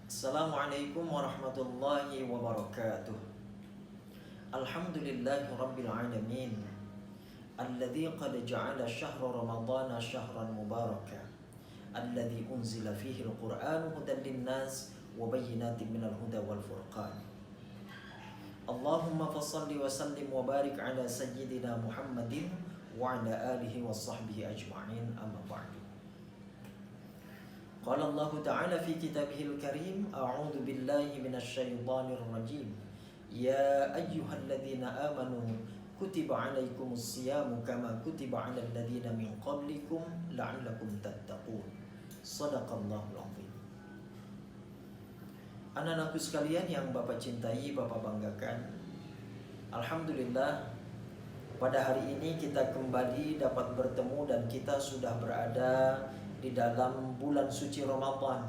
Assalamualaikum warahmatullahi wabarakatuh. Alhamdulillahi rabbil alamin. Alladzi qad ja'ala syahra ramadhana syahran mubaraka. Alladzi unzila fihi al-Qur'anu hudan linnas wa bayyinatin minal huda wal furqan. Allahumma fassalli wa sallim wa barik ala sayyidina Muhammadin wa ala alihi wa sahbihi ajma'in, amma ba'du. Qala Allah Ta'ala fi kitabihil karim, a'udzu billahi minasy syaithanir rajim. Ya ayyuhalladzina amanu kutiba 'alaikumus syiyamu kama kutiba 'alal ladzina min qablikum la'allakum tattaqun. Shadaqallahul 'azim. Anak-anakku sekalian yang Bapak cintai, Bapak banggakan, alhamdulillah pada hari ini kita kembali dapat bertemu dan kita sudah berada di dalam bulan suci Ramadan,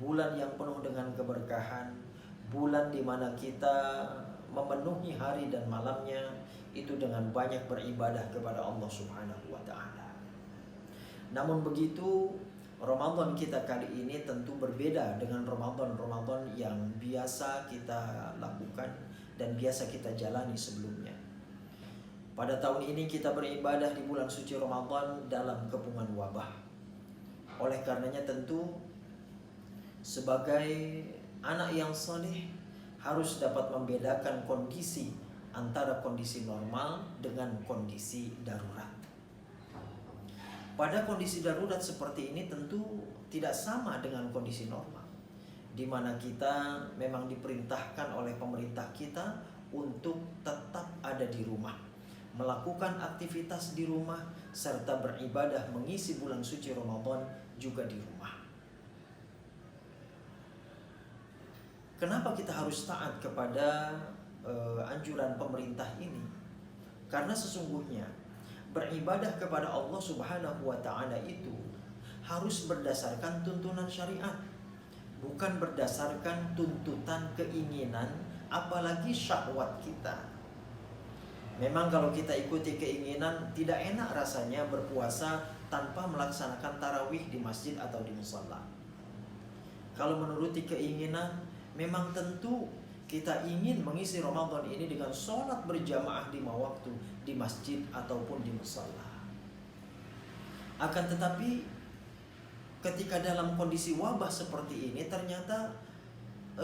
bulan yang penuh dengan keberkahan, bulan di mana kita memenuhi hari dan malamnya itu dengan banyak beribadah kepada Allah Subhanahu wa taala. Namun begitu, Ramadan kita kali ini tentu berbeda dengan Ramadan yang biasa kita lakukan dan biasa kita jalani sebelumnya. Pada tahun ini kita beribadah di bulan suci Ramadan dalam kepungan wabah. Oleh karenanya tentu sebagai anak yang saleh harus dapat membedakan kondisi antara kondisi normal dengan kondisi darurat. Pada kondisi darurat seperti ini tentu tidak sama dengan kondisi normal, di mana kita memang diperintahkan oleh pemerintah kita untuk tetap ada di rumah, melakukan aktivitas di rumah, serta beribadah mengisi bulan suci Ramadan juga di rumah. Kenapa kita harus taat kepada anjuran pemerintah ini? Karena sesungguhnya beribadah kepada Allah Subhanahu wa taala itu harus berdasarkan tuntunan syariat, bukan berdasarkan tuntutan keinginan apalagi syahwat kita. Memang kalau kita ikuti keinginan, tidak enak rasanya berpuasa tanpa melaksanakan tarawih di masjid atau di musala. Kalau menuruti keinginan, memang tentu kita ingin mengisi Ramadan ini dengan sholat berjamaah 5 waktu di masjid ataupun di musala. Akan tetapi ketika dalam kondisi wabah seperti ini, ternyata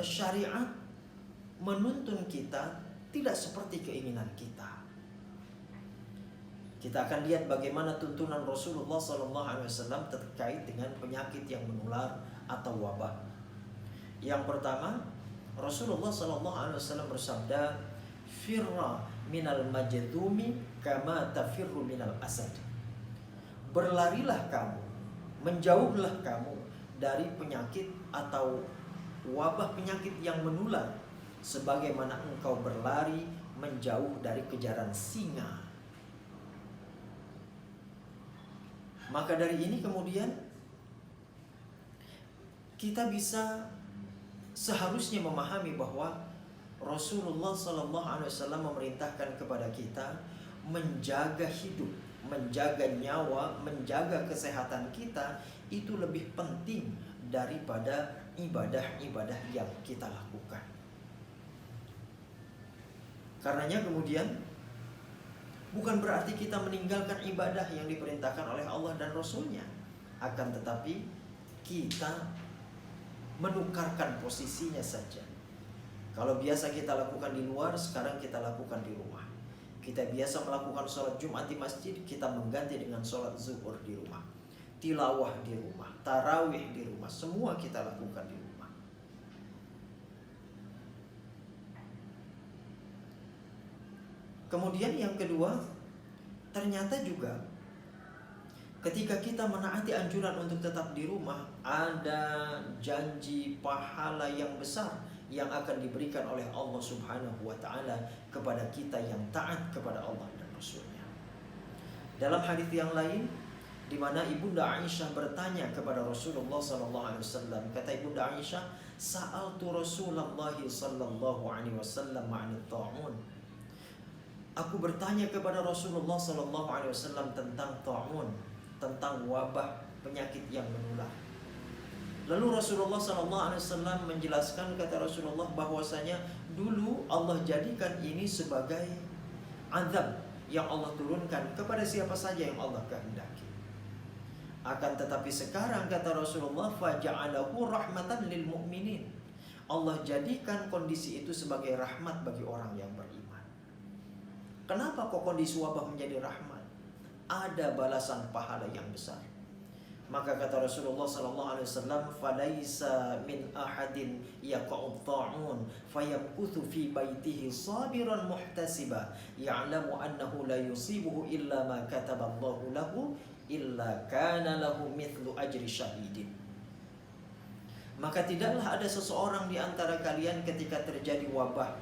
syariat menuntun kita tidak seperti keinginan kita. Kita akan lihat bagaimana tuntunan Rasulullah SAW terkait dengan penyakit yang menular atau wabah. Yang pertama, Rasulullah SAW bersabda, "Firra minal majdumi kama tafirru minal asad." Berlarilah kamu, menjauhlah kamu dari penyakit atau wabah penyakit yang menular, sebagaimana engkau berlari menjauh dari kejaran singa. Maka dari ini kemudian kita bisa seharusnya memahami bahwa Rasulullah SAW memerintahkan kepada kita menjaga hidup, menjaga nyawa, menjaga kesehatan kita itu lebih penting daripada ibadah-ibadah yang kita lakukan. Karenanya kemudian bukan berarti kita meninggalkan ibadah yang diperintahkan oleh Allah dan Rasulnya, akan tetapi kita menukarkan posisinya saja. Kalau biasa kita lakukan di luar, sekarang kita lakukan di rumah. Kita biasa melakukan sholat Jumat di masjid, kita mengganti dengan sholat zuhur di rumah, tilawah di rumah, tarawih di rumah, semua kita lakukan di rumah. Kemudian yang kedua, ternyata juga ketika kita menaati anjuran untuk tetap di rumah, ada janji pahala yang besar yang akan diberikan oleh Allah Subhanahu wa taala kepada kita yang taat kepada Allah dan Rasulnya. Dalam hadis yang lain, di mana Ibunda Aisyah bertanya kepada Rasulullah SAW, kata Ibunda Aisyah, "Sa'altu Rasulullah SAW ma'anit ta'un." Aku bertanya kepada Rasulullah SAW tentang ta'un, tentang wabah penyakit yang menular. Lalu Rasulullah SAW menjelaskan, kata Rasulullah, bahwasanya dulu Allah jadikan ini sebagai azab yang Allah turunkan kepada siapa saja yang Allah kehendaki. Akan tetapi sekarang, kata Rasulullah, faja'alahu rahmatan lil mu'minin. Allah jadikan kondisi itu sebagai rahmat bagi orang yang beriman. Kenapa kok kondisi wabah menjadi rahmat? Ada balasan pahala yang besar. Maka kata Rasulullah SAW, falaisa min ahadin yaqa'u ta'un fayamkuthu fi baitihi sabiran muhtasiba ya'lamu annahu la yusibuhu illa ma kataballahu lahu illa kana lahu mithlu ajri syahidin. Maka tidaklah ada seseorang di antara kalian ketika terjadi wabah,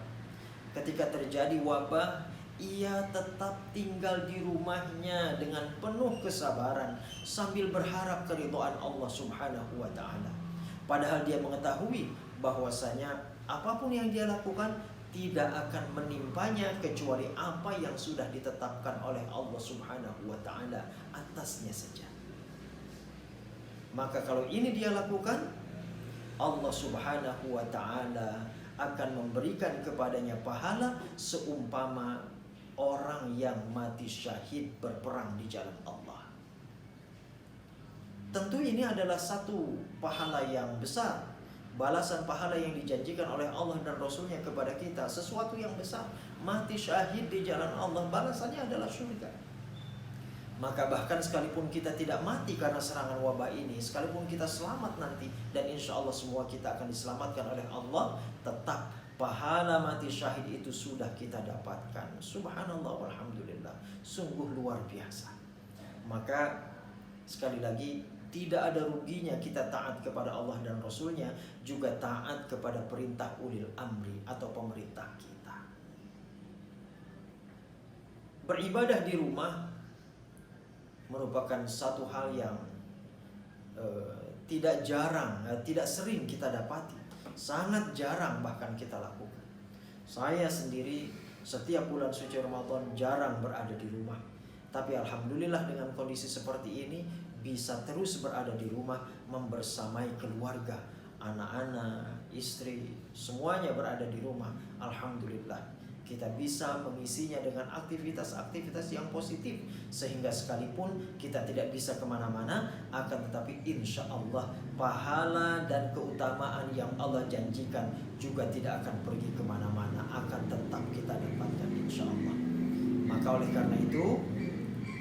ia tetap tinggal di rumahnya dengan penuh kesabaran sambil berharap keridhaan Allah Subhanahu wa taala. Padahal dia mengetahui bahwasanya apapun yang dia lakukan tidak akan menimpanya kecuali apa yang sudah ditetapkan oleh Allah Subhanahu wa taala atasnya saja. Maka kalau ini dia lakukan, Allah Subhanahu wa taala akan memberikan kepadanya pahala seumpama orang yang mati syahid berperang di jalan Allah. Tentu ini adalah satu pahala yang besar, balasan pahala yang dijanjikan oleh Allah dan Rasulnya kepada kita, sesuatu yang besar. Mati syahid di jalan Allah, balasannya adalah surga. Maka bahkan sekalipun kita tidak mati karena serangan wabah ini, sekalipun kita selamat nanti, dan insya Allah semua kita akan diselamatkan oleh Allah, tetap pahala mati syahid itu sudah kita dapatkan. Subhanallah walhamdulillah, sungguh luar biasa. Maka sekali lagi, tidak ada ruginya kita taat kepada Allah dan Rasulnya, juga taat kepada perintah ulil amri atau pemerintah kita. Beribadah di rumah merupakan satu hal yang tidak sering kita dapati. Sangat jarang bahkan kita lakukan. Saya sendiri setiap bulan suci Ramadan jarang berada di rumah. Tapi alhamdulillah dengan kondisi seperti ini bisa terus berada di rumah, membersamai keluarga, anak-anak, istri, semuanya berada di rumah. Alhamdulillah kita bisa mengisinya dengan aktivitas-aktivitas yang positif, sehingga sekalipun kita tidak bisa kemana-mana, akan tetapi insya Allah pahala dan keutamaan yang Allah janjikan juga tidak akan pergi kemana-mana, akan tetap kita dapatkan insya Allah. Maka oleh karena itu,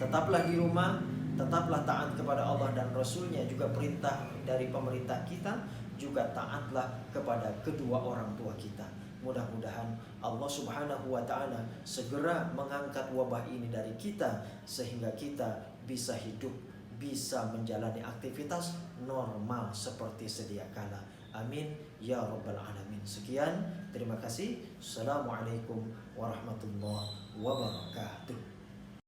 tetaplah di rumah, tetaplah taat kepada Allah dan Rasulnya, juga perintah dari pemerintah kita, juga taatlah kepada kedua orang tua kita. Mudah-mudahan Allah Subhanahu wa ta'ala segera mengangkat wabah ini dari kita, sehingga kita bisa hidup, bisa menjalani aktivitas normal seperti sedia kala. Amin ya rabbal alamin. Sekian, terima kasih. Assalamualaikum warahmatullahi wabarakatuh.